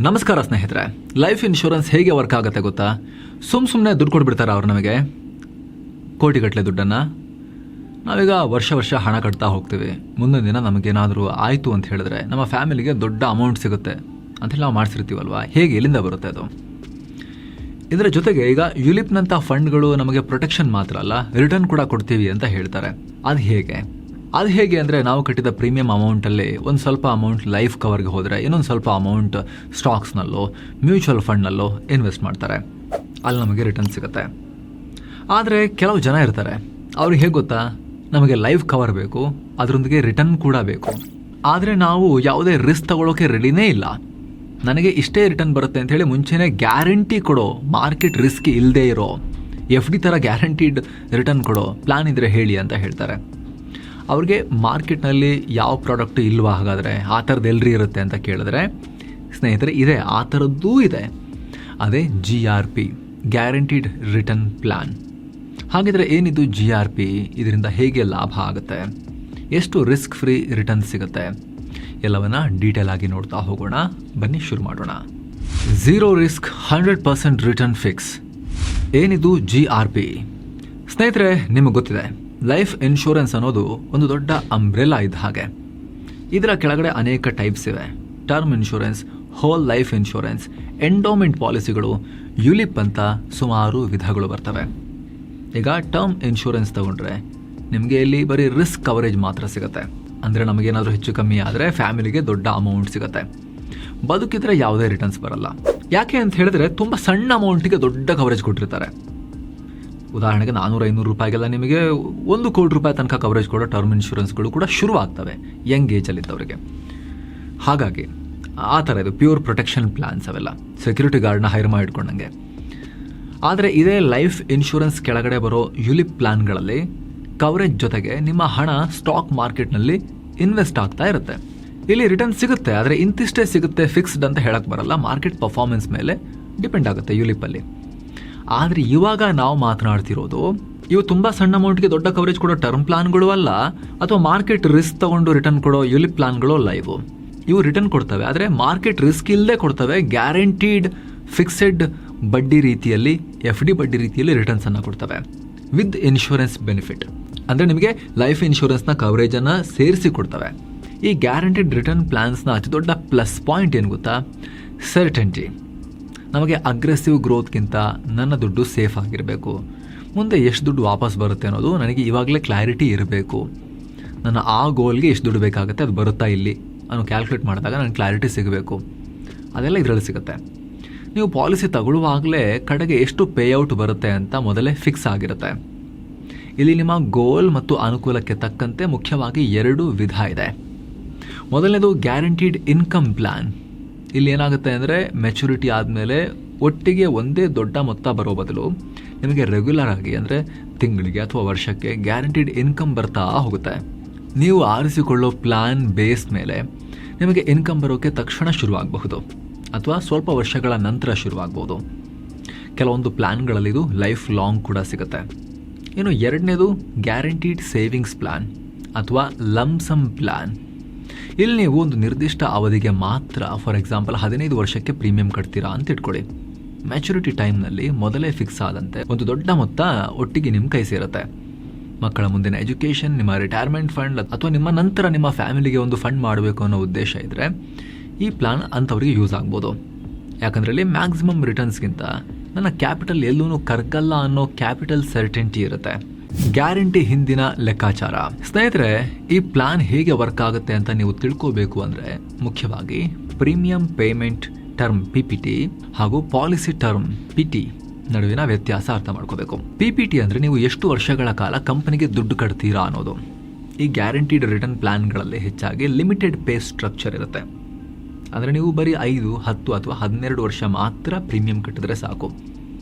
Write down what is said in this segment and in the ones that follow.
ನಮಸ್ಕಾರ ಸ್ನೇಹಿತರೆ. Life insurance ಹೇಗೆ ವರ್ಕ್ ಆಗುತ್ತೆ ಗೊತ್ತಾ? ಸುಮ್ಮನೆ ದುಡ್ಡು ಕೊಟ್ಬಿಡ್ತಾರೆ ಅವ್ರು ನಮಗೆ, ಕೋಟಿಗಟ್ಟಲೆ ದುಡ್ಡನ್ನು. ನಾವೀಗ ವರ್ಷ ಹಣ ಕಟ್ತಾ ಹೋಗ್ತೀವಿ. ಮುಂದಿನ ದಿನ ನಮಗೇನಾದರೂ ಆಯಿತು ಅಂತ ಹೇಳಿದ್ರೆ ನಮ್ಮ ಫ್ಯಾಮಿಲಿಗೆ ದೊಡ್ಡ ಅಮೌಂಟ್ ಸಿಗುತ್ತೆ ಅಂತೇಳಿ ನಾವು ಮಾಡಿಸಿರ್ತೀವಲ್ವ. ಹೇಗೆ, ಎಲ್ಲಿಂದ ಬರುತ್ತೆ ಅದು? ಇದರ ಜೊತೆಗೆ ಈಗ ಯುಲಿಪ್ನಂಥ ಫಂಡ್ಗಳು ನಮಗೆ ಪ್ರೊಟೆಕ್ಷನ್ ಮಾತ್ರ ಅಲ್ಲ, ರಿಟರ್ನ್ ಕೂಡ ಕೊಡ್ತೀವಿ ಅಂತ ಹೇಳ್ತಾರೆ. ಅದು ಹೇಗೆ ಅಂದರೆ, ನಾವು ಕಟ್ಟಿದ ಪ್ರೀಮಿಯಂ ಅಮೌಂಟಲ್ಲಿ ಒಂದು ಸ್ವಲ್ಪ ಅಮೌಂಟ್ ಲೈಫ್ ಕವರ್ಗೆ ಹೋದರೆ, ಇನ್ನೊಂದು ಸ್ವಲ್ಪ ಅಮೌಂಟ್ ಸ್ಟಾಕ್ಸ್ನಲ್ಲೋ ಮ್ಯೂಚುವಲ್ ಫಂಡ್ನಲ್ಲೋ ಇನ್ವೆಸ್ಟ್ ಮಾಡ್ತಾರೆ. ಅಲ್ಲಿ ನಮಗೆ ರಿಟರ್ನ್ ಸಿಗುತ್ತೆ. ಆದರೆ ಕೆಲವು ಜನ ಇರ್ತಾರೆ, ಅವ್ರಿಗೆ ಹೇಗೆ ಗೊತ್ತಾ, ನಮಗೆ ಲೈಫ್ ಕವರ್ ಬೇಕು, ಅದರೊಂದಿಗೆ ರಿಟರ್ನ್ ಕೂಡ ಬೇಕು. ಆದರೆ ನಾವು ಯಾವುದೇ ರಿಸ್ಕ್ ತಗೊಳ್ಳೋಕೆ ರೆಡಿನೇ ಇಲ್ಲ. ನನಗೆ ಇಷ್ಟೇ ರಿಟರ್ನ್ ಬರುತ್ತೆ ಅಂಥೇಳಿ ಮುಂಚೆನೇ ಗ್ಯಾರಂಟಿ ಕೊಡೋ, ಮಾರ್ಕೆಟ್ ರಿಸ್ಕ್ ಇಲ್ಲದೆ ಇರೋ FD ಥರ ಗ್ಯಾರಂಟಿಡ್ ರಿಟರ್ನ್ ಕೊಡೋ ಪ್ಲಾನ್ ಇದ್ದರೆ ಹೇಳಿ ಅಂತ ಹೇಳ್ತಾರೆ. ಅವ್ರಿಗೆ ಮಾರ್ಕೆಟ್ನಲ್ಲಿ ಯಾವ ಪ್ರಾಡಕ್ಟು ಇಲ್ವಾ, ಹಾಗಾದರೆ ಆ ಥರದ್ದು ಎಲ್ರಿ ಇರುತ್ತೆ ಅಂತ ಕೇಳಿದ್ರೆ, ಸ್ನೇಹಿತರೆ ಇದೆ, ಆ ಥರದ್ದೂ ಇದೆ. ಅದೇ GRP, ಗ್ಯಾರಂಟಿಡ್ ರಿಟರ್ನ್ ಪ್ಲ್ಯಾನ್. ಹಾಗಿದ್ರೆ ಏನಿದು GRP? ಇದರಿಂದ ಹೇಗೆ ಲಾಭ ಆಗುತ್ತೆ, ಎಷ್ಟು ರಿಸ್ಕ್ ಫ್ರೀ ರಿಟರ್ನ್ ಸಿಗುತ್ತೆ, ಎಲ್ಲವನ್ನ ಡೀಟೇಲ್ ಆಗಿ ನೋಡ್ತಾ ಹೋಗೋಣ. ಬನ್ನಿ ಶುರು ಮಾಡೋಣ. 0 ರಿಸ್ಕ್ 100% ರಿಟರ್ನ್ ಫಿಕ್ಸ್. ಏನಿದು GRP? ಸ್ನೇಹಿತರೆ, ನಿಮಗೆ ಗೊತ್ತಿದೆ, ಲೈಫ್ ಇನ್ಶೂರೆನ್ಸ್ ಅನ್ನೋದು ಒಂದು ದೊಡ್ಡ ಅಂಬ್ರೆಲಾ ಇದ್ದ ಹಾಗೆ. ಇದರ ಕೆಳಗಡೆ ಅನೇಕ ಟೈಪ್ಸ್ ಇವೆ. Term insurance, whole life insurance, endowment ಪಾಲಿಸಿಗಳು, ಯುಲಿಪ್ ಅಂತ ಸುಮಾರು ವಿಧಗಳು ಬರ್ತವೆ. ಈಗ ಟರ್ಮ್ ಇನ್ಶೂರೆನ್ಸ್ ತಗೊಂಡ್ರೆ ನಿಮಗೆ ಇಲ್ಲಿ ಬರೀ ರಿಸ್ಕ್ ಕವರೇಜ್ ಮಾತ್ರ ಸಿಗುತ್ತೆ. ಅಂದರೆ ನಮಗೇನಾದರೂ ಹೆಚ್ಚು ಕಮ್ಮಿ ಆದರೆ ಫ್ಯಾಮಿಲಿಗೆ ದೊಡ್ಡ ಅಮೌಂಟ್ ಸಿಗುತ್ತೆ. ಬದುಕಿದ್ರೆ ಯಾವುದೇ ರಿಟರ್ನ್ಸ್ ಬರಲ್ಲ. ಯಾಕೆ ಅಂತ ಹೇಳಿದ್ರೆ, ತುಂಬ ಸಣ್ಣ ಅಮೌಂಟಿಗೆ ದೊಡ್ಡ ಕವರೇಜ್ ಕೊಟ್ಟಿರ್ತಾರೆ. ಉದಾಹರಣೆಗೆ 400-500 ರೂಪಾಯಿಗೆಲ್ಲ ನಿಮಗೆ 1 ಕೋಟಿ ರೂಪಾಯಿ ತನಕ ಕವರೇಜ್ ಕೊಡೋ ಟರ್ಮ್ ಇನ್ಶೂರೆನ್ಸ್ಗಳು ಕೂಡ ಶುರು ಆಗ್ತವೆ ಯಂಗ್ ಏಜಲ್ಲಿದ್ದವರಿಗೆ. ಹಾಗಾಗಿ ಆ ಥರ ಇದು ಪ್ಯೂರ್ ಪ್ರೊಟೆಕ್ಷನ್ ಪ್ಲಾನ್ಸ್ ಅವೆಲ್ಲ, ಸೆಕ್ಯೂರಿಟಿ ಗಾರ್ಡ್ನ ಹೈರ್ ಮಾಡಿಟ್ಕೊಂಡಂಗೆ. ಆದರೆ ಇದೇ ಲೈಫ್ ಇನ್ಶೂರೆನ್ಸ್ ಕೆಳಗಡೆ ಬರೋ ಯುಲಿಪ್ ಪ್ಲಾನ್ಗಳಲ್ಲಿ ಕವರೇಜ್ ಜೊತೆಗೆ ನಿಮ್ಮ ಹಣ ಸ್ಟಾಕ್ ಮಾರ್ಕೆಟ್ನಲ್ಲಿ ಇನ್ವೆಸ್ಟ್ ಆಗ್ತಾ ಇರುತ್ತೆ. ಇಲ್ಲಿ ರಿಟರ್ನ್ ಸಿಗುತ್ತೆ, ಆದರೆ ಇಂತಿಷ್ಟೇ ಸಿಗುತ್ತೆ ಫಿಕ್ಸ್ಡ್ ಅಂತ ಹೇಳಕ್ಕೆ ಬರಲ್ಲ. ಮಾರ್ಕೆಟ್ ಪರ್ಫಾರ್ಮೆನ್ಸ್ ಮೇಲೆ ಡಿಪೆಂಡ್ ಆಗುತ್ತೆ ಯುಲಿಪಲ್ಲಿ. ಆದರೆ ಇವಾಗ ನಾವು ಮಾತನಾಡ್ತಿರೋದು, ಇವು ತುಂಬ ಸಣ್ಣ ಅಮೌಂಟ್ಗೆ ದೊಡ್ಡ ಕವರೇಜ್ ಕೊಡೋ ಟರ್ಮ್ ಪ್ಲಾನ್ಗಳು ಅಲ್ಲ, ಅಥವಾ ಮಾರ್ಕೆಟ್ ರಿಸ್ಕ್ ತಗೊಂಡು ರಿಟರ್ನ್ ಕೊಡೋ ಯುಲಿಪ್ ಪ್ಲಾನ್ಗಳು ಅಲ್ಲ. ಇವು ರಿಟರ್ನ್ ಕೊಡ್ತವೆ, ಆದರೆ ಮಾರ್ಕೆಟ್ ರಿಸ್ಕ್ ಇಲ್ಲದೆ ಕೊಡ್ತವೆ. ಗ್ಯಾರಂಟೀಡ್ ಫಿಕ್ಸೆಡ್ ಬಡ್ಡಿ ರೀತಿಯಲ್ಲಿ, FD ಬಡ್ಡಿ ರೀತಿಯಲ್ಲಿ ರಿಟರ್ನ್ಸನ್ನು ಕೊಡ್ತವೆ ವಿತ್ ಇನ್ಶೂರೆನ್ಸ್ ಬೆನಿಫಿಟ್. ಅಂದರೆ ನಿಮಗೆ ಲೈಫ್ ಇನ್ಶೂರೆನ್ಸ್ನ ಕವರೇಜನ್ನು ಸೇರಿಸಿ ಕೊಡ್ತವೆ. ಈ ಗ್ಯಾರಂಟಿಡ್ ರಿಟರ್ನ್ ಪ್ಲಾನ್ಸ್ನ ಅತಿ ದೊಡ್ಡ ಪ್ಲಸ್ ಪಾಯಿಂಟ್ ಏನು ಗೊತ್ತಾ? ಸರ್ಟೆಂಟಿ. ನಮಗೆ ಅಗ್ರೆಸಿವ್ ಗ್ರೋತ್ಗಿಂತ ನನ್ನ ದುಡ್ಡು ಸೇಫ್ ಆಗಿರಬೇಕು. ಮುಂದೆ ಎಷ್ಟು ದುಡ್ಡು ವಾಪಸ್ ಬರುತ್ತೆ ಅನ್ನೋದು ನನಗೆ ಇವಾಗಲೇ ಕ್ಲಾರಿಟಿ ಇರಬೇಕು. ನನ್ನ ಆ ಗೋಲ್ಗೆ ಎಷ್ಟು ದುಡ್ಡು ಬೇಕಾಗುತ್ತೆ, ಅದು ಬರುತ್ತಾ ಇಲ್ಲಿ ಅನ್ನೋ ಕ್ಯಾಲ್ಕುಲೇಟ್ ಮಾಡಿದಾಗ ನನಗೆ ಕ್ಲಾರಿಟಿ ಸಿಗಬೇಕು. ಅದೆಲ್ಲ ಇದರಲ್ಲಿ ಸಿಗುತ್ತೆ. ನೀವು ಪಾಲಿಸಿ ತಗೊಳ್ಳುವಾಗಲೇ ಕಡೆಗೆ ಎಷ್ಟು ಪೇಔಟ್ ಬರುತ್ತೆ ಅಂತ ಮೊದಲೇ ಫಿಕ್ಸ್ ಆಗಿರುತ್ತೆ. ಇಲ್ಲಿ ನಿಮ್ಮ ಗೋಲ್ ಮತ್ತು ಅನುಕೂಲಕ್ಕೆ ತಕ್ಕಂತೆ ಮುಖ್ಯವಾಗಿ 2 ವಿಧ ಇದೆ. ಮೊದಲನೇದು ಗ್ಯಾರಂಟಿಡ್ ಇನ್ಕಮ್ ಪ್ಲ್ಯಾನ್. ಇಲ್ಲಿ ಏನಾಗುತ್ತೆ ಅಂದರೆ, ಮೆಚುರಿಟಿ ಆದಮೇಲೆ ಒಟ್ಟಿಗೆ ಒಂದೇ ದೊಡ್ಡ ಮೊತ್ತ ಬರೋ ಬದಲು ನಿಮಗೆ ರೆಗ್ಯುಲರ್ ಆಗಿ, ಅಂದರೆ ತಿಂಗಳಿಗೆ ಅಥವಾ ವರ್ಷಕ್ಕೆ ಗ್ಯಾರಂಟಿಡ್ ಇನ್ಕಮ್ ಬರ್ತಾ ಹೋಗುತ್ತೆ. ನೀವು ಆರಿಸಿಕೊಳ್ಳೋ ಪ್ಲ್ಯಾನ್ ಬೇಸ್ ಮೇಲೆ ನಿಮಗೆ ಇನ್ಕಮ್ ಬರೋಕ್ಕೆ ತಕ್ಷಣ ಶುರುವಾಗಬಹುದು, ಅಥವಾ ಸ್ವಲ್ಪ ವರ್ಷಗಳ ನಂತರ ಶುರುವಾಗ್ಬೋದು. ಕೆಲವೊಂದು ಪ್ಲ್ಯಾನ್ಗಳಲ್ಲಿ ಇದು ಲೈಫ್ ಲಾಂಗ್ ಕೂಡ ಸಿಗುತ್ತೆ. ಇನ್ನು ಎರಡನೇದು ಗ್ಯಾರಂಟಿಡ್ ಸೇವಿಂಗ್ಸ್ ಪ್ಲ್ಯಾನ್ ಅಥವಾ ಲಂಸಮ್ ಪ್ಲ್ಯಾನ್. ಇಲ್ಲಿ ನೀವು ಒಂದು ನಿರ್ದಿಷ್ಟ ಅವಧಿಗೆ ಮಾತ್ರ, ಫಾರ್ ಎಕ್ಸಾಂಪಲ್ 15 ವರ್ಷಕ್ಕೆ ಪ್ರೀಮಿಯಂ ಕಟ್ತೀರಾ ಅಂತ ಇಟ್ಕೊಳ್ಳಿ. ಮ್ಯಾಚುರಿಟಿ ಟೈಮ್ನಲ್ಲಿ ಮೊದಲೇ ಫಿಕ್ಸ್ ಆದಂತೆ ಒಂದು ದೊಡ್ಡ ಮೊತ್ತ ಒಟ್ಟಿಗೆ ನಿಮ್ಮ ಕೈ ಸೇರುತ್ತೆ. ಮಕ್ಕಳ ಮುಂದಿನ ಎಜುಕೇಷನ್, ನಿಮ್ಮ ರಿಟೈರ್ಮೆಂಟ್ ಫಂಡ್, ಅಥವಾ ನಿಮ್ಮ ನಂತರ ನಿಮ್ಮ ಫ್ಯಾಮಿಲಿಗೆ ಒಂದು ಫಂಡ್ ಮಾಡಬೇಕು ಅನ್ನೋ ಉದ್ದೇಶ ಇದ್ದರೆ ಈ ಪ್ಲಾನ್ ಅಂಥವ್ರಿಗೆ ಯೂಸ್ ಆಗ್ಬೋದು. ಯಾಕಂದರೆ ಇಲ್ಲಿ ಮ್ಯಾಕ್ಸಿಮಮ್ ರಿಟರ್ನ್ಸ್ಗಿಂತ ನನ್ನ ಕ್ಯಾಪಿಟಲ್ ಎಲ್ಲೂ ಕರ್ಗಲ್ಲ ಅನ್ನೋ ಕ್ಯಾಪಿಟಲ್ ಸರ್ಟೆಂಟಿ ಇರುತ್ತೆ. ಗ್ಯಾರಂಟಿ ಹಿಂದಿನ ಲೆಕ್ಕಾಚಾರ. ಸ್ನೇಹಿತರೆ, ಈ ಪ್ಲಾನ್ ಹೇಗೆ ವರ್ಕ್ ಆಗುತ್ತೆ ಅಂತ ನೀವು ತಿಳ್ಕೋಬೇಕು ಅಂದರೆ, ಮುಖ್ಯವಾಗಿ ಪ್ರೀಮಿಯಂ ಪೇಮೆಂಟ್ ಟರ್ಮ್ PPT ಹಾಗೂ ಪಾಲಿಸಿ ಟರ್ಮ್ PT ನಡುವಿನ ವ್ಯತ್ಯಾಸ ಅರ್ಥ ಮಾಡ್ಕೋಬೇಕು. PPT ಅಂದರೆ ನೀವು ಎಷ್ಟು ವರ್ಷಗಳ ಕಾಲ ಕಂಪನಿಗೆ ದುಡ್ಡು ಕಟ್ತೀರಾ ಅನ್ನೋದು. ಈ ಗ್ಯಾರಂಟಿಡ್ ರಿಟರ್ನ್ ಪ್ಲಾನ್ಗಳಲ್ಲಿ ಹೆಚ್ಚಾಗಿ ಲಿಮಿಟೆಡ್ ಪೇ ಸ್ಟ್ರಕ್ಚರ್ ಇರುತ್ತೆ. ಅಂದರೆ ನೀವು ಬರೀ 5, 10 ಅಥವಾ 12 ವರ್ಷ ಮಾತ್ರ ಪ್ರೀಮಿಯಂ ಕಟ್ಟಿದ್ರೆ ಸಾಕು.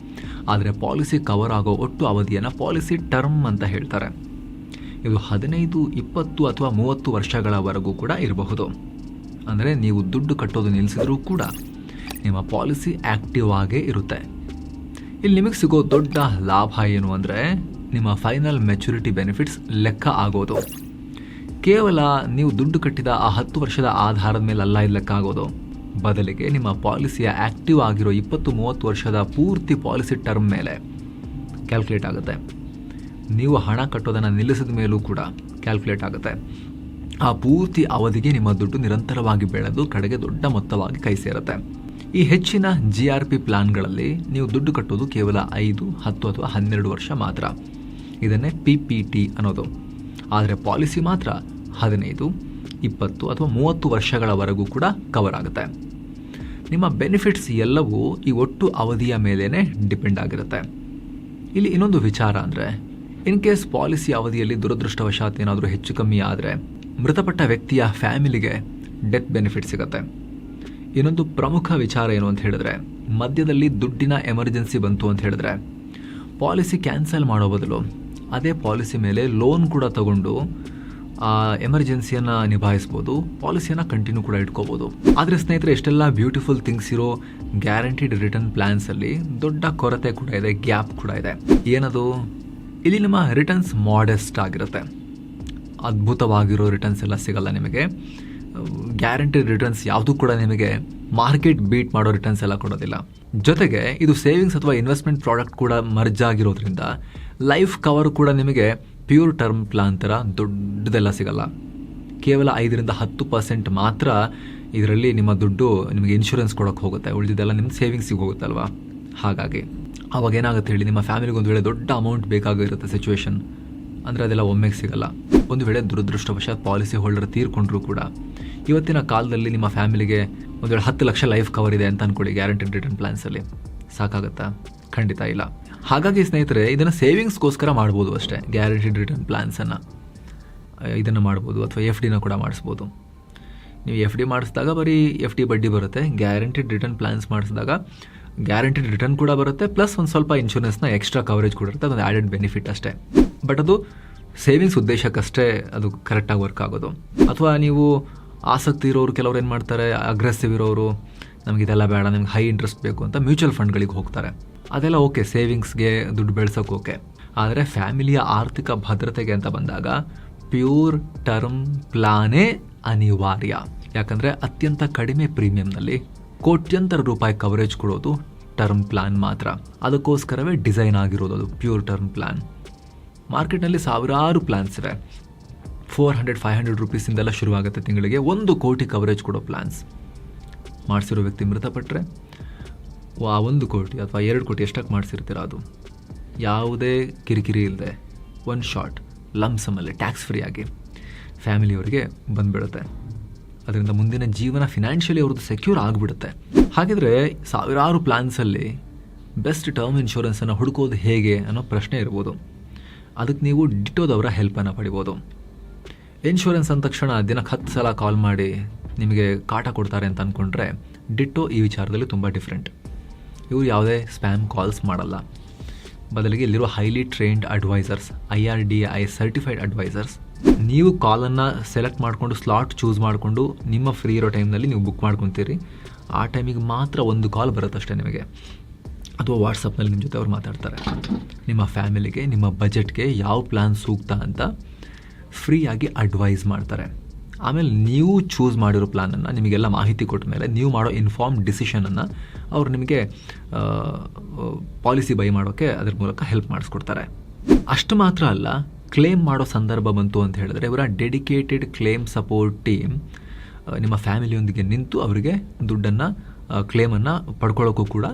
ಆದರೆ ಪಾಲಿಸಿ ಕವರ್ ಆಗೋ ಒಟ್ಟು ಅವಧಿಯನ್ನು ಪಾಲಿಸಿ ಟರ್ಮ್ ಅಂತ ಹೇಳ್ತಾರೆ. ಇದು 15, 20 ಅಥವಾ 30 ವರ್ಷಗಳವರೆಗೂ ಕೂಡ ಇರಬಹುದು. ಅಂದರೆ ನೀವು ದುಡ್ಡು ಕಟ್ಟೋದು ನಿಲ್ಲಿಸಿದ್ರೂ ಕೂಡ ನಿಮ್ಮ ಪಾಲಿಸಿ ಆ್ಯಕ್ಟಿವ್ ಆಗೇ ಇರುತ್ತೆ. ಇಲ್ಲಿ ನಿಮಗೆ ಸಿಗೋ ದೊಡ್ಡ ಲಾಭ ಏನು ಅಂದರೆ, ನಿಮ್ಮ ಫೈನಲ್ ಮೆಚುರಿಟಿ ಬೆನಿಫಿಟ್ಸ್ ಲೆಕ್ಕ ಆಗೋದು. ಕೇವಲ ನೀವು ದುಡ್ಡು ಕಟ್ಟಿದ ಆ 10 ವರ್ಷದ ಆಧಾರದ ಮೇಲೆ ಅಲ್ಲ ಇಲ್ಲಿ ಲೆಕ್ಕ ಆಗೋದು. ಬದಲಿಗೆ ನಿಮ್ಮ ಪಾಲಿಸಿಯ ಆ್ಯಕ್ಟಿವ್ ಆಗಿರೋ 20-30 ವರ್ಷದ ಪೂರ್ತಿ ಪಾಲಿಸಿ ಟರ್ಮ್ ಮೇಲೆ ಕ್ಯಾಲ್ಕುಲೇಟ್ ಆಗುತ್ತೆ. ನೀವು ಹಣ ಕಟ್ಟೋದನ್ನು ನಿಲ್ಲಿಸಿದ ಮೇಲೂ ಕೂಡ ಕ್ಯಾಲ್ಕುಲೇಟ್ ಆಗುತ್ತೆ. ಆ ಪೂರ್ತಿ ಅವಧಿಗೆ ನಿಮ್ಮ ದುಡ್ಡು ನಿರಂತರವಾಗಿ ಬೆಳೆದು ಕಡೆಗೆ ದೊಡ್ಡ ಮೊತ್ತವಾಗಿ ಕೈ ಸೇರುತ್ತೆ. ಈ ಹೆಚ್ಚಿನ GRP ಪ್ಲಾನ್ಗಳಲ್ಲಿ ನೀವು ದುಡ್ಡು ಕಟ್ಟೋದು ಕೇವಲ 5, 10 ಅಥವಾ 12 ವರ್ಷ ಮಾತ್ರ. ಇದನ್ನೇ PPT ಅನ್ನೋದು. ಆದರೆ ಪಾಲಿಸಿ ಮಾತ್ರ 15, 20 ಅಥವಾ 30 ವರ್ಷಗಳವರೆಗೂ ಕೂಡ ಕವರ್ ಆಗುತ್ತೆ. ನಿಮ್ಮ ಬೆನಿಫಿಟ್ಸ್ ಎಲ್ಲವೂ ಈ ಒಟ್ಟು ಅವಧಿಯ ಮೇಲೇ ಡಿಪೆಂಡ್ ಆಗಿರುತ್ತೆ. ಇಲ್ಲಿ ಇನ್ನೊಂದು ವಿಚಾರ ಅಂದರೆ, ಇನ್ ಕೇಸ್ ಪಾಲಿಸಿ ಅವಧಿಯಲ್ಲಿ ದುರದೃಷ್ಟವಶಾತ್ ಏನಾದರೂ ಹೆಚ್ಚು ಕಮ್ಮಿ ಆದರೆ ಮೃತಪಟ್ಟ ವ್ಯಕ್ತಿಯ ಫ್ಯಾಮಿಲಿಗೆ ಡೆತ್ ಬೆನಿಫಿಟ್ ಸಿಗುತ್ತೆ. ಇನ್ನೊಂದು ಪ್ರಮುಖ ವಿಚಾರ ಏನು ಅಂತ ಹೇಳಿದ್ರೆ, ಮಧ್ಯದಲ್ಲಿ ದುಡ್ಡಿನ ಎಮರ್ಜೆನ್ಸಿ ಬಂತು ಅಂತ ಹೇಳಿದ್ರೆ ಪಾಲಿಸಿ ಕ್ಯಾನ್ಸಲ್ ಮಾಡೋ ಬದಲು ಅದೇ ಪಾಲಿಸಿ ಮೇಲೆ ಲೋನ್ ಕೂಡ ತಗೊಂಡು ಆ ಎಮರ್ಜೆನ್ಸಿಯನ್ನು ನಿಭಾಯಿಸ್ಬೋದು, ಪಾಲಿಸಿಯನ್ನು ಕಂಟಿನ್ಯೂ ಕೂಡ ಇಟ್ಕೋಬೋದು. ಆದರೆ ಸ್ನೇಹಿತರೆ, ಎಷ್ಟೆಲ್ಲ ಬ್ಯೂಟಿಫುಲ್ ಥಿಂಗ್ಸ್ ಇರೋ ಗ್ಯಾರಂಟಿಡ್ ರಿಟರ್ನ್ ಪ್ಲ್ಯಾನ್ಸಲ್ಲಿ ದೊಡ್ಡ ಕೊರತೆ ಕೂಡ ಇದೆ, ಗ್ಯಾಪ್ ಕೂಡ ಇದೆ. ಏನದು? ಇಲ್ಲಿ ನಿಮ್ಮ ರಿಟರ್ನ್ಸ್ ಮಾಡೆಸ್ಟ್ ಆಗಿರುತ್ತೆ. ಅದ್ಭುತವಾಗಿರೋ ರಿಟರ್ನ್ಸ್ ಎಲ್ಲ ಸಿಗಲ್ಲ ನಿಮಗೆ. ಗ್ಯಾರಂಟಿಡ್ ರಿಟರ್ನ್ಸ್ ಯಾವುದೂ ಕೂಡ ನಿಮಗೆ ಮಾರ್ಕೆಟ್ ಬೀಟ್ ಮಾಡೋ ರಿಟರ್ನ್ಸ್ ಎಲ್ಲ ಕೊಡೋದಿಲ್ಲ. ಜೊತೆಗೆ ಇದು ಸೇವಿಂಗ್ಸ್ ಅಥವಾ ಇನ್ವೆಸ್ಟ್ಮೆಂಟ್ ಪ್ರಾಡಕ್ಟ್ ಕೂಡ ಮರ್ಜ್ ಆಗಿರೋದ್ರಿಂದ ಲೈಫ್ ಕವರ್ ಕೂಡ ನಿಮಗೆ ಪ್ಯೂರ್ ಟರ್ಮ್ ಪ್ಲಾನ್ ಥರ ದೊಡ್ಡದೆಲ್ಲ ಸಿಗಲ್ಲ. ಕೇವಲ 5-10% ಮಾತ್ರ ಇದರಲ್ಲಿ ನಿಮ್ಮ ದುಡ್ಡು ನಿಮಗೆ ಇನ್ಶೂರೆನ್ಸ್ ಕೊಡೋಕ್ಕೆ ಹೋಗುತ್ತೆ. ಉಳಿದಿದ್ದೆಲ್ಲ ನಿಮ್ಮ ಸೇವಿಂಗ್ಸಿಗೆ ಹೋಗುತ್ತಲ್ವಾ. ಹಾಗಾಗಿ ಅವಾಗ ಏನಾಗುತ್ತೆ ಹೇಳಿ, ನಿಮ್ಮ ಫ್ಯಾಮಿಲಿಗೆ ಒಂದು ವೇಳೆ ದೊಡ್ಡ ಅಮೌಂಟ್ ಬೇಕಾಗಿರುತ್ತೆ ಸಿಚುವೇಶನ್, ಅಂದರೆ ಅದೆಲ್ಲ ಒಮ್ಮೆಗೆ ಸಿಗಲ್ಲ. ಒಂದು ವೇಳೆ ದುರದೃಷ್ಟವಶಾತ್ ಪಾಲಿಸಿ ಹೋಲ್ಡರ್ ತೀರ್ಕೊಂಡ್ರೂ ಕೂಡ ಇವತ್ತಿನ ಕಾಲದಲ್ಲಿ ನಿಮ್ಮ ಫ್ಯಾಮಿಲಿಗೆ ಒಂದು ವೇಳೆ 10 ಲಕ್ಷ ಲೈಫ್ ಕವರ್ ಇದೆ ಅಂತ ಅಂದ್ಕೊಳ್ಳಿ ಗ್ಯಾರಂಟಿಡ್ ರಿಟರ್ನ್ ಪ್ಲಾನ್ಸಲ್ಲಿ, ಸಾಕಾಗುತ್ತಾ? ಖಂಡಿತ ಇಲ್ಲ. ಹಾಗಾಗಿ ಸ್ನೇಹಿತರೆ, ಇದನ್ನು ಸೇವಿಂಗ್ಸ್ಗೋಸ್ಕರ ಮಾಡ್ಬೋದು ಅಷ್ಟೇ. ಗ್ಯಾರಂಟಿಡ್ ರಿಟರ್ನ್ ಪ್ಲಾನ್ಸನ್ನು ಇದನ್ನು ಮಾಡ್ಬೋದು, ಅಥವಾ FDನ ಕೂಡ ಮಾಡಿಸ್ಬೋದು. ನೀವು FD ಮಾಡಿಸಿದಾಗ ಬರೀ FD ಬಡ್ಡಿ ಬರುತ್ತೆ. ಗ್ಯಾರಂಟಿಡ್ ರಿಟರ್ನ್ ಪ್ಲಾನ್ಸ್ ಮಾಡಿಸಿದಾಗ ಗ್ಯಾರಂಟಿಡ್ ರಿಟರ್ನ್ ಕೂಡ ಬರುತ್ತೆ, ಪ್ಲಸ್ ಒಂದು ಸ್ವಲ್ಪ ಇನ್ಶೂರೆನ್ಸ್ನ ಎಕ್ಸ್ಟ್ರಾ ಕವರೇಜ್ ಕೂಡ ಇರುತ್ತೆ. ಅದೊಂದು ಆ್ಯಡೆಡ್ ಬೆನಿಫಿಟ್ ಅಷ್ಟೇ. ಬಟ್ ಅದು ಸೇವಿಂಗ್ಸ್ ಉದ್ದೇಶಕ್ಕಷ್ಟೇ ಅದು ಕರೆಕ್ಟಾಗಿ ವರ್ಕ್ ಆಗೋದು. ಅಥವಾ ನೀವು ಆಸಕ್ತಿ ಇರೋರು ಕೆಲವ್ರು ಏನು ಮಾಡ್ತಾರೆ, ಅಗ್ರೆಸಿವ್ ಇರೋರು, ನಮಗಿದೆಲ್ಲ ಬೇಡ, ನಿಮ್ಗೆ ಹೈ ಇಂಟ್ರೆಸ್ಟ್ ಬೇಕು ಅಂತ ಮ್ಯೂಚುವಲ್ ಫಂಡ್ಗಳಿಗೆ ಹೋಗ್ತಾರೆ. ಅದೆಲ್ಲ ಓಕೆ, ಸೇವಿಂಗ್ಸ್ಗೆ ದುಡ್ಡು ಬೆಳೆಸೋಕೆ ಓಕೆ. ಆದರೆ ಫ್ಯಾಮಿಲಿಯ ಆರ್ಥಿಕ ಭದ್ರತೆಗೆ ಅಂತ ಬಂದಾಗ ಪ್ಯೂರ್ ಟರ್ಮ್ ಪ್ಲಾನೇ ಅನಿವಾರ್ಯ. ಯಾಕಂದರೆ ಅತ್ಯಂತ ಕಡಿಮೆ ಪ್ರೀಮಿಯಂನಲ್ಲಿ ಕೋಟ್ಯಂತರ ರೂಪಾಯಿ ಕವರೇಜ್ ಕೊಡೋದು ಟರ್ಮ್ ಪ್ಲಾನ್ ಮಾತ್ರ. ಅದಕ್ಕೋಸ್ಕರವೇ ಡಿಸೈನ್ ಆಗಿರೋದು ಅದು ಪ್ಯೂರ್ ಟರ್ಮ್ ಪ್ಲಾನ್. ಮಾರ್ಕೆಟ್ನಲ್ಲಿ ಸಾವಿರಾರು ಪ್ಲಾನ್ಸ್ ಇವೆ. 400-500 ರುಪೀಸಿಂದೆಲ್ಲ ಶುರುವಾಗುತ್ತೆ ತಿಂಗಳಿಗೆ 1 ಕೋಟಿ ಕವರೇಜ್ ಕೊಡೋ ಪ್ಲಾನ್ಸ್. ಮಾಡಿಸಿರೋ ವ್ಯಕ್ತಿ ಮೃತಪಟ್ಟರೆ ಆ 1 ಕೋಟಿ ಅಥವಾ 2 ಕೋಟಿ ಎಷ್ಟಕ್ಕೆ ಮಾಡಿಸಿರ್ತೀರ, ಅದು ಯಾವುದೇ ಕಿರಿಕಿರಿ ಇಲ್ಲದೆ ಒನ್ ಶಾಟ್ ಲಂಸಮಲ್ಲಿ ಟ್ಯಾಕ್ಸ್ ಫ್ರೀ ಆಗಿ ಫ್ಯಾಮಿಲಿಯವರಿಗೆ ಬಂದುಬಿಡುತ್ತೆ. ಅದರಿಂದ ಮುಂದಿನ ಜೀವನ ಫಿನಾನ್ಷಿಯಲಿ ಅವ್ರದ್ದು ಸೆಕ್ಯೂರ್ ಆಗಿಬಿಡುತ್ತೆ. ಹಾಗಿದ್ರೆ ಸಾವಿರಾರು ಪ್ಲಾನ್ಸಲ್ಲಿ ಬೆಸ್ಟ್ ಟರ್ಮ್ ಇನ್ಶೂರೆನ್ಸನ್ನು ಹುಡುಕೋದು ಹೇಗೆ ಅನ್ನೋ ಪ್ರಶ್ನೆ ಇರ್ಬೋದು. ಅದಕ್ಕೆ ನೀವು ಡಿಟೋದವರ ಹೆಲ್ಪನ್ನು ಪಡಿಬೋದು. ಇನ್ಶೂರೆನ್ಸ್ ಅಂದ ತಕ್ಷಣ ದಿನಕ್ಕೆ 10 ಸಲ ಕಾಲ್ ಮಾಡಿ ನಿಮಗೆ ಕಾಟ ಕೊಡ್ತಾರೆ ಅಂತ ಅಂದ್ಕೊಂಡ್ರೆ ಡಿಟೋ ಈ ವಿಚಾರದಲ್ಲಿ ತುಂಬ ಡಿಫ್ರೆಂಟ್. ಇವರು ಯಾವುದೇ ಸ್ಪ್ಯಾಮ್ ಕಾಲ್ಸ್ ಮಾಡಲ್ಲ. ಬದಲಿಗೆ ಇಲ್ಲಿರುವ highly trained advisors, IRDAI certified advisors. ನೀವು ಕಾಲನ್ನು ಸೆಲೆಕ್ಟ್ ಮಾಡಿಕೊಂಡು ಸ್ಲಾಟ್ ಚೂಸ್ ಮಾಡಿಕೊಂಡು ನಿಮ್ಮ ಫ್ರೀ ಇರೋ ಟೈಮ್ನಲ್ಲಿ ನೀವು ಬುಕ್ ಮಾಡ್ಕೊತೀರಿ. ಆ ಟೈಮಿಗೆ ಮಾತ್ರ 1 ಕಾಲ್ ಬರುತ್ತಷ್ಟೇ ನಿಮಗೆ, ಅಥವಾ ವಾಟ್ಸಪ್ನಲ್ಲಿ ನಿಮ್ಮ ಜೊತೆ ಅವ್ರು ಮಾತಾಡ್ತಾರೆ. ನಿಮ್ಮ ಫ್ಯಾಮಿಲಿಗೆ, ನಿಮ್ಮ ಬಜೆಟ್ಗೆ ಯಾವ ಪ್ಲ್ಯಾನ್ ಸೂಕ್ತ ಅಂತ ಫ್ರೀಯಾಗಿ ಅಡ್ವೈಸ್ ಮಾಡ್ತಾರೆ. ಆಮೇಲೆ ನೀವು ಚೂಸ್ ಮಾಡಿರೋ ಪ್ಲ್ಯಾನನ್ನು ನಿಮಗೆಲ್ಲ ಮಾಹಿತಿ ಕೊಟ್ಟ ಮೇಲೆ ನೀವು ಮಾಡೋ ಇನ್ಫಾರ್ಮ್ ಡಿಸಿಷನನ್ನು ಅವರು ನಿಮಗೆ ಪಾಲಿಸಿ ಬೈ ಮಾಡೋಕ್ಕೆ ಅದ್ರ ಮೂಲಕ ಹೆಲ್ಪ್ ಮಾಡಿಸ್ಕೊಡ್ತಾರೆ. ಅಷ್ಟು ಮಾತ್ರ ಅಲ್ಲ, ಕ್ಲೇಮ್ ಮಾಡೋ ಸಂದರ್ಭ ಬಂತು ಅಂತ ಹೇಳಿದ್ರೆ ಇವರ ಡೆಡಿಕೇಟೆಡ್ ಕ್ಲೇಮ್ ಸಪೋರ್ಟ್ ಟೀಮ್ ನಿಮ್ಮ ಫ್ಯಾಮಿಲಿಯೊಂದಿಗೆ ನಿಂತು ಅವರಿಗೆ ದುಡ್ಡನ್ನು ಕ್ಲೇಮನ್ನು ಪಡ್ಕೊಳ್ಳೋಕ್ಕೂ ಕೂಡ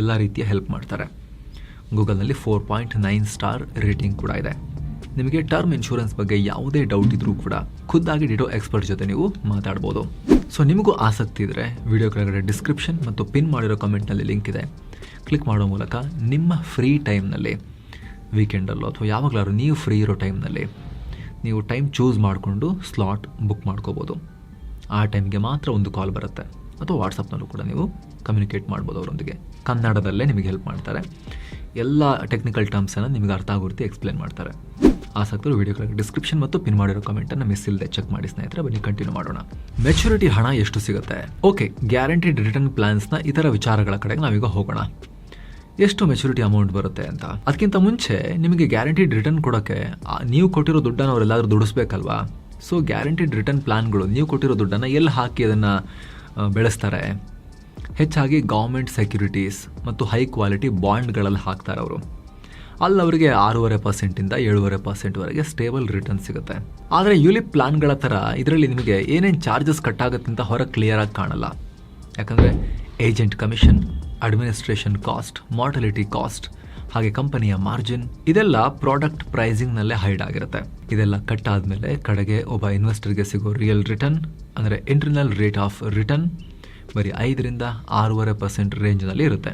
ಎಲ್ಲ ರೀತಿಯ ಹೆಲ್ಪ್ ಮಾಡ್ತಾರೆ. ಗೂಗಲ್ನಲ್ಲಿ 4.9 ಸ್ಟಾರ್ ರೇಟಿಂಗ್ ಕೂಡ ಇದೆ. ನಿಮಗೆ ಟರ್ಮ್ ಇನ್ಶೂರೆನ್ಸ್ ಬಗ್ಗೆ ಯಾವುದೇ ಡೌಟ್ ಇದ್ರೂ ಕೂಡ ಖುದ್ದಾಗಿ ಡಿಟೋ ಎಕ್ಸ್ಪರ್ಟ್ ಜೊತೆ ನೀವು ಮಾತಾಡ್ಬೋದು. ಸೊ ನಿಮಗೂ ಆಸಕ್ತಿ ಇದ್ದರೆ ವಿಡಿಯೋ ಕೆಳಗಡೆ ಡಿಸ್ಕ್ರಿಪ್ಷನ್ ಮತ್ತು ಪಿನ್ ಮಾಡಿರೋ ಕಮೆಂಟ್ನಲ್ಲಿ ಲಿಂಕ್ ಇದೆ. ಕ್ಲಿಕ್ ಮಾಡೋ ಮೂಲಕ ನಿಮ್ಮ ಫ್ರೀ ಟೈಮ್ನಲ್ಲಿ, ವೀಕೆಂಡಲ್ಲೋ ಅಥವಾ ಯಾವಾಗಲಾದ್ರೂ ನೀವು ಫ್ರೀ ಇರೋ ಟೈಮ್ನಲ್ಲಿ ನೀವು ಟೈಮ್ ಚೂಸ್ ಮಾಡಿಕೊಂಡು ಸ್ಲಾಟ್ ಬುಕ್ ಮಾಡ್ಕೋಬೋದು. ಆ ಟೈಮ್ಗೆ ಮಾತ್ರ 1 ಕಾಲ್ ಬರುತ್ತೆ, ಅಥವಾ ವಾಟ್ಸಪ್ನಲ್ಲೂ ಕೂಡ ನೀವು ಕಮ್ಯುನಿಕೇಟ್ ಮಾಡ್ಬೋದು ಅವರೊಂದಿಗೆ. ಕನ್ನಡದಲ್ಲೇ ನಿಮಗೆ ಹೆಲ್ಪ್ ಮಾಡ್ತಾರೆ. ಎಲ್ಲ ಟೆಕ್ನಿಕಲ್ ಟರ್ಮ್ಸನ್ನು ನಿಮಗೆ ಅರ್ಥ ಆಗೋ ರೀತಿ ಎಕ್ಸ್ಪ್ಲೇನ್ ಮಾಡ್ತಾರೆ. ಆಸಕ್ತರು ವಿಡಿಯೋ ಕೆಳಗೆ ಡಿಸ್ಕ್ರಿಪ್ಷನ್ ಮತ್ತು ಪಿನ್ ಮಾಡಿರೋ ಕಮೆಂಟನ್ನು ಮಿಸ್ ಇಲ್ಲದೆ ಚೆಕ್ ಮಾಡಿ ಸ್ನೇಹಿತರೆ. ಬನ್ನಿ ಕಂಟಿನ್ಯೂ ಮಾಡೋಣ. ಮೆಚುರಿಟಿ ಹಣ ಎಷ್ಟು ಸಿಗುತ್ತೆ? ಓಕೆ, ಗ್ಯಾರಂಟಿಡ್ ರಿಟರ್ನ್ ಪ್ಲಾನ್ಸ್ನ ಇತರ ವಿಚಾರಗಳ ಕಡೆಗೆ ನಾವೀಗ ಹೋಗೋಣ. ಎಷ್ಟು ಮೆಚುರಿಟಿ ಅಮೌಂಟ್ ಬರುತ್ತೆ ಅಂತ. ಅದಕ್ಕಿಂತ ಮುಂಚೆ ನಿಮಗೆ ಗ್ಯಾರಂಟಿಡ್ ರಿಟರ್ನ್ ಕೊಡೋಕ್ಕೆ ನೀವು ಕೊಟ್ಟಿರೋ ದುಡ್ಡನ್ನು ಅವರೆಲ್ಲಾದರೂ ದುಡಿಸ್ಬೇಕಲ್ವಾ? ಸೊ ಗ್ಯಾರಂಟಿಡ್ ರಿಟರ್ನ್ ಪ್ಲಾನ್ಗಳು ನೀವು ಕೊಟ್ಟಿರೋ ದುಡ್ಡನ್ನು ಎಲ್ಲಿ ಹಾಕಿ ಅದನ್ನು ಬೆಳೆಸ್ತಾರೆ. ಹೆಚ್ಚಾಗಿ ಗೌರ್ಮೆಂಟ್ ಸೆಕ್ಯೂರಿಟೀಸ್ ಮತ್ತು ಹೈ ಕ್ವಾಲಿಟಿ ಬಾಂಡ್ಗಳಲ್ಲಿ ಹಾಕ್ತಾರೆ ಅವರು. ಅಲ್ಲಿ ಅವರಿಗೆ 6.5% 7.5% ಸ್ಟೇಬಲ್ ರಿಟರ್ನ್ ಸಿಗುತ್ತೆ. ಆದರೆ ಯುಲಿಪ್ ಪ್ಲಾನ್ಗಳ ಥರ ಇದರಲ್ಲಿ ನಿಮಗೆ ಏನೇನು ಚಾರ್ಜಸ್ ಕಟ್ಟಾಗುತ್ತೆ ಅಂತ ಹೊರಗೆ ಕ್ಲಿಯರಾಗಿ ಕಾಣಲ್ಲ. ಯಾಕಂದರೆ agent commission, administration cost, mortality cost, ಹಾಗೆ ಕಂಪನಿಯ ಮಾರ್ಜಿನ್ ಇದೆಲ್ಲ ಪ್ರಾಡಕ್ಟ್ ಪ್ರೈಸಿಂಗ್ನಲ್ಲೇ ಹೈಡ್ ಆಗಿರುತ್ತೆ. ಇದೆಲ್ಲ ಕಟ್ ಆದಮೇಲೆ ಕಡೆಗೆ ಒಬ್ಬ ಇನ್ವೆಸ್ಟರ್ಗೆ ಸಿಗೋ ರಿಯಲ್ ರಿಟರ್ನ್ ಅಂದರೆ ಇಂಟರ್ನಲ್ ರೇಟ್ ಆಫ್ ರಿಟರ್ನ್ ಬರೀ 5% 6.5% ರೇಂಜ್ನಲ್ಲಿ ಇರುತ್ತೆ.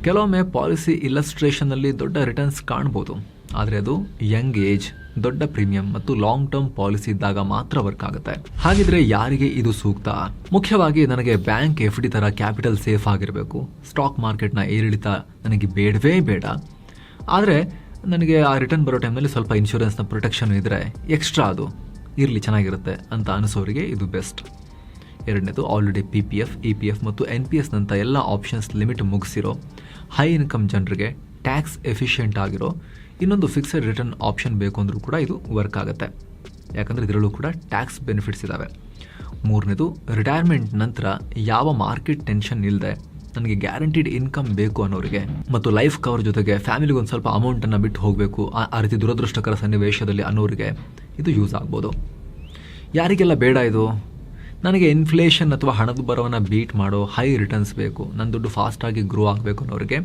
ಕೆಲವೊಮ್ಮೆ ಪಾಲಿಸಿ ಇಲ್ಲಸ್ಟ್ರೇಷನ್ನಲ್ಲಿ ದೊಡ್ಡ ರಿಟರ್ನ್ಸ್ ಕಾಣ್ಬೋದು, ಆದರೆ ಅದು ಯಂಗ್ ಏಜ್, ದೊಡ್ಡ ಪ್ರೀಮಿಯಂ ಮತ್ತು ಲಾಂಗ್ ಟರ್ಮ್ ಪಾಲಿಸಿ ಇದ್ದಾಗ ಮಾತ್ರ ವರ್ಕ್ ಆಗುತ್ತೆ. ಹಾಗಿದ್ರೆ ಯಾರಿಗೆ ಇದು ಸೂಕ್ತ? ಮುಖ್ಯವಾಗಿ ನನಗೆ ಬ್ಯಾಂಕ್ FD ಥರ ಕ್ಯಾಪಿಟಲ್ ಸೇಫ್ ಆಗಿರಬೇಕು. ಸ್ಟಾಕ್ ಮಾರ್ಕೆಟ್ನ ಏರಿಳಿತ ನನಗೆ ಬೇಡವೇ ಬೇಡ. ಆದರೆ ನನಗೆ ಆ ರಿಟರ್ನ್ ಬರೋ ಟೈಮ್ನಲ್ಲಿ ಸ್ವಲ್ಪ ಇನ್ಶೂರೆನ್ಸ್ನ ಪ್ರೊಟೆಕ್ಷನ್ ಇದ್ದರೆ ಎಕ್ಸ್ಟ್ರಾ ಅದು ಇರಲಿ, ಚೆನ್ನಾಗಿರುತ್ತೆ ಅಂತ ಅನಿಸೋರಿಗೆ ಇದು ಬೆಸ್ಟ್. ಎರಡನೇದು ಆಲ್ರೆಡಿ PPF, EPF ಮತ್ತು NPSನಂಥ ಎಲ್ಲ ಆಪ್ಷನ್ಸ್ ಲಿಮಿಟ್ ಮುಗಿಸಿರೋ ಹೈ ಇನ್ಕಮ್ ಜನರಿಗೆ ಟ್ಯಾಕ್ಸ್ ಎಫಿಷಿಯೆಂಟ್ ಆಗಿರೋ ಇನ್ನೊಂದು ಫಿಕ್ಸೆಡ್ ರಿಟರ್ನ್ ಆಪ್ಷನ್ ಬೇಕು ಅಂದರೂ ಕೂಡ ಇದು ವರ್ಕ್ ಆಗುತ್ತೆ. ಯಾಕಂದರೆ ಇದರಲ್ಲೂ ಕೂಡ ಟ್ಯಾಕ್ಸ್ ಬೆನಿಫಿಟ್ಸ್ ಇದ್ದಾವೆ. ಮೂರನೇದು ರಿಟೈರ್ಮೆಂಟ್ ನಂತರ ಯಾವ ಮಾರ್ಕೆಟ್ ಟೆನ್ಷನ್ ಇಲ್ಲದೆ ನನಗೆ ಗ್ಯಾರಂಟಿಡ್ ಇನ್ಕಮ್ ಬೇಕು ಅನ್ನೋರಿಗೆ ಮತ್ತು ಲೈಫ್ ಕವರ್ ಜೊತೆಗೆ ಫ್ಯಾಮಿಲಿಗೆ ಒಂದು ಸ್ವಲ್ಪ ಅಮೌಂಟನ್ನು ಬಿಟ್ಟು ಹೋಗಬೇಕು ಆ ರೀತಿ ದುರದೃಷ್ಟಕರ ಸನ್ನಿವೇಶದಲ್ಲಿ ಅನ್ನೋರಿಗೆ ಇದು ಯೂಸ್ ಆಗ್ಬೋದು. ಯಾರಿಗೆಲ್ಲ ಬೇಡ ಇದು? ನನಗೆ ಇನ್ಫ್ಲೇಷನ್ ಅಥವಾ ಹಣದ ಬರವನ್ನು ಬೀಟ್ ಮಾಡೋ ಹೈ ರಿಟರ್ನ್ಸ್ ಬೇಕು, ನನ್ನ ದುಡ್ಡು ಫಾಸ್ಟಾಗಿ ಗ್ರೋ ಆಗಬೇಕು ಅನ್ನೋರಿಗೆ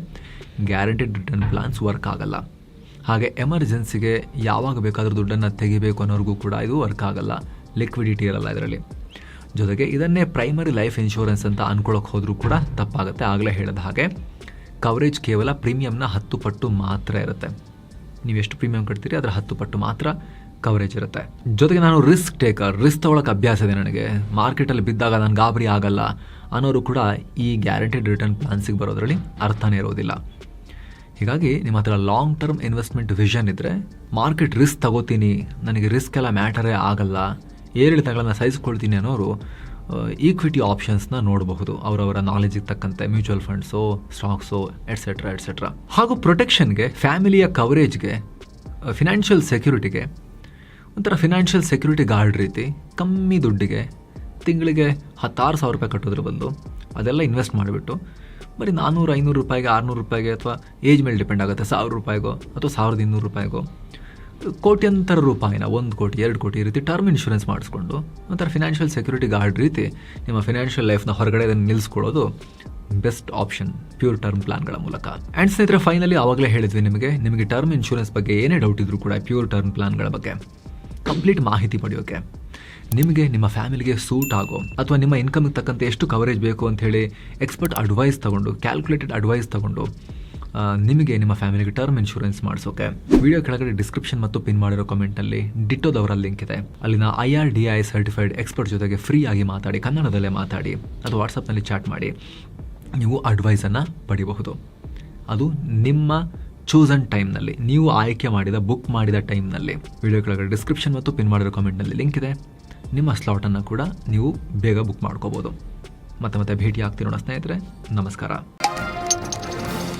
ಗ್ಯಾರಂಟಿಡ್ ರಿಟರ್ನ್ ಪ್ಲಾನ್ಸ್ ವರ್ಕ್ ಆಗಲ್ಲ. ಹಾಗೆ ಎಮರ್ಜೆನ್ಸಿಗೆ ಯಾವಾಗ ಬೇಕಾದರೂ ದುಡ್ಡನ್ನು ತೆಗಿಬೇಕು ಅನ್ನೋರಿಗೂ ಕೂಡ ಇದು ವರ್ಕ್ ಆಗಲ್ಲ, ಲಿಕ್ವಿಡಿಟಿ ಇರಲ್ಲ ಇದರಲ್ಲಿ. ಜೊತೆಗೆ ಇದನ್ನೇ ಪ್ರೈಮರಿ ಲೈಫ್ ಇನ್ಶೂರೆನ್ಸ್ ಅಂತ ಅಂದ್ಕೊಳ್ಳೋಕೆ ಹೋದರೂ ಕೂಡ ತಪ್ಪಾಗುತ್ತೆ. ಆಗಲೇ ಹೇಳಿದ ಹಾಗೆ ಕವರೇಜ್ ಕೇವಲ ಪ್ರೀಮಿಯಮ್ನ 10 ಪಟ್ಟು ಮಾತ್ರ ಇರುತ್ತೆ. ನೀವು ಎಷ್ಟು ಪ್ರೀಮಿಯಂ ಕಟ್ತೀರಿ ಅದರ 10 ಪಟ್ಟು ಮಾತ್ರ ಕವರೇಜ್ ಇರುತ್ತೆ. ಜೊತೆಗೆ ನಾನು ರಿಸ್ಕ್ ತೊಗೊಳಕ್ಕೆ ಅಭ್ಯಾಸ ಇದೆ ನನಗೆ, ಮಾರ್ಕೆಟಲ್ಲಿ ಬಿದ್ದಾಗ ನಾನು ಗಾಬರಿ ಆಗಲ್ಲ ಅನ್ನೋರು ಕೂಡ ಈ ಗ್ಯಾರಂಟಿಡ್ ರಿಟರ್ನ್ ಪ್ಲಾನ್ಸಿಗೆ ಬರೋದ್ರಲ್ಲಿ ಅರ್ಥನೇ ಇರೋದಿಲ್ಲ. ಹೀಗಾಗಿ ನಿಮ್ಮ ಹತ್ರ ಲಾಂಗ್ ಟರ್ಮ್ ಇನ್ವೆಸ್ಟ್ಮೆಂಟ್ ವಿಷನ್ ಇದ್ದರೆ, ಮಾರ್ಕೆಟ್ ರಿಸ್ಕ್ ತಗೋತೀನಿ, ನನಗೆ ರಿಸ್ಕ್ ಎಲ್ಲ ಮ್ಯಾಟರೇ ಆಗಲ್ಲ, ಏರಿಳಿತಗಳನ್ನು ಸಹಿಸ್ಕೊಳ್ತೀನಿ ಅನ್ನೋರು ಈಕ್ವಿಟಿ ಆಪ್ಷನ್ಸ್ನ ನೋಡಬಹುದು. ಅವರವರ ನಾಲೆಜಿಗೆ ತಕ್ಕಂತೆ ಮ್ಯೂಚುವಲ್ ಫಂಡ್ಸು, ಸ್ಟಾಕ್ಸು, ಎಟ್ಸೆಟ್ರಾ. ಹಾಗೂ ಪ್ರೊಟೆಕ್ಷನ್ಗೆ, ಫ್ಯಾಮಿಲಿಯ ಕವರೇಜ್ಗೆ, ಫಿನಾನ್ಷಿಯಲ್ ಸೆಕ್ಯೂರಿಟಿಗೆ ಒಂಥರ ಫಿನಾನ್ಷಿಯಲ್ ಸೆಕ್ಯೂರಿಟಿ ಗಾರ್ಡ್ ರೀತಿ ಕಮ್ಮಿ ದುಡ್ಡಿಗೆ ತಿಂಗಳಿಗೆ 16,000 ರೂಪಾಯಿ ಕಟ್ಟೋದ್ರ ಬದಲು ಅದೆಲ್ಲ ಇನ್ವೆಸ್ಟ್ ಮಾಡಿಬಿಟ್ಟು ಬರೀ 400-500 ರೂಪಾಯಿಗೆ, 600 ರೂಪಾಯಿಗೆ ಅಥವಾ ಏಜ್ ಮೇಲೆ ಡಿಪೆಂಡ್ ಆಗುತ್ತೆ, 1,000 ರೂಪಾಯಿಗೋ ಅಥವಾ 1,200 ರೂಪಾಯಿಗೋ ಕೋಟ್ಯಂತರ ರೂಪಾಯಿನ 1 ಕೋಟಿ 2 ಕೋಟಿ ಈ ರೀತಿ ಟರ್ಮ್ ಇನ್ಶೂರೆನ್ಸ್ ಮಾಡಿಸ್ಕೊಂಡು ಒಂಥರ ಫಿನಾನ್ಷಿಯಲ್ ಸೆಕ್ಯೂರಿಟಿ ಗಾರ್ಡ್ ರೀತಿ ನಿಮ್ಮ ಫಿನಾನ್ಷಿಯಲ್ ಲೈಫ್ನ ಹೊರಗಡೆ ನಿಲ್ಲಿಸ್ಕೊಳ್ಳೋದು ಬೆಸ್ಟ್ ಆಪ್ಷನ್ ಪ್ಯೂರ್ ಟರ್ಮ್ ಪ್ಲಾನ್ಗಳ ಮೂಲಕ. ಆ್ಯಂಡ್ ಸ್ನೇಹಿತರೆ, ಫೈನಲಿ ಆವಾಗಲೇ ಹೇಳಿದ್ವಿ ನಿಮಗೆ ಟರ್ಮ್ ಇನ್ಶೂರೆನ್ಸ್ ಬಗ್ಗೆ ಏನೇ ಡೌಟ್ ಇದ್ರೂ ಕೂಡ ಪ್ಯೂರ್ ಟರ್ಮ್ ಪ್ಲಾನ್ಗಳ ಬಗ್ಗೆ ಕಂಪ್ಲೀಟ್ ಮಾಹಿತಿ ಪಡೆಯೋಕ್ಕೆ, ನಿಮಗೆ ನಿಮ್ಮ ಫ್ಯಾಮಿಲಿಗೆ ಸೂಟ್ ಆಗೋ ಅಥವಾ ನಿಮ್ಮ ಇನ್ಕಮ್ಗೆ ತಕ್ಕಂತೆ ಎಷ್ಟು ಕವರೇಜ್ ಬೇಕು ಅಂಥೇಳಿ ಎಕ್ಸ್ಪರ್ಟ್ ಅಡ್ವೈಸ್ ತಗೊಂಡು, ಕ್ಯಾಲ್ಕುಲೇಟೆಡ್ ಅಡ್ವೈಸ್ ತಗೊಂಡು ನಿಮಗೆ ನಿಮ್ಮ ಫ್ಯಾಮಿಲಿಗೆ ಟರ್ಮ್ ಇನ್ಶೂರೆನ್ಸ್ ಮಾಡಿಸೋಕೆ ವಿಡಿಯೋ ಕೆಳಗಡೆ ಡಿಸ್ಕ್ರಿಪ್ಷನ್ ಮತ್ತು ಪಿನ್ ಮಾಡಿರೋ ಕಮೆಂಟಲ್ಲಿ ಡಿಟ್ಟೋದವರ ಲಿಂಕ್ ಇದೆ. ಅಲ್ಲಿನ IRDAI ಸರ್ಟಿಫೈಡ್ ಎಕ್ಸ್ಪರ್ಟ್ ಜೊತೆಗೆ ಫ್ರೀ ಆಗಿ ಮಾತಾಡಿ, ಕನ್ನಡದಲ್ಲೇ ಮಾತಾಡಿ ಅಥವಾ ವಾಟ್ಸಪ್ನಲ್ಲಿ ಚಾಟ್ ಮಾಡಿ ನೀವು ಅಡ್ವೈಸನ್ನು ಪಡಿಬಹುದು. ಅದು ನಿಮ್ಮ ಚೂಸನ್ ಟೈಮ್ನಲ್ಲಿ, ನೀವು ಆಯ್ಕೆ ಮಾಡಿದ ಬುಕ್ ಮಾಡಿದ ಟೈಮ್ನಲ್ಲಿ. ವಿಡಿಯೋ ಕೆಳಗಡೆ ಡಿಸ್ಕ್ರಿಪ್ಷನ್ ಮತ್ತು ಪಿನ್ ಮಾಡಿರೋ ಕಮೆಂಟ್ನಲ್ಲಿ ಲಿಂಕ್ ಇದೆ. ನಿಮ್ಮ ಸ್ಲಾಟನ್ನು ಕೂಡ ನೀವು ಬೇಗ ಬುಕ್ ಮಾಡ್ಕೋಬೋದು. ಮತ್ತೆ ಭೇಟಿ ಆಗ್ತಿರೋಣ ಸ್ನೇಹಿತರೆ. ನಮಸ್ಕಾರ.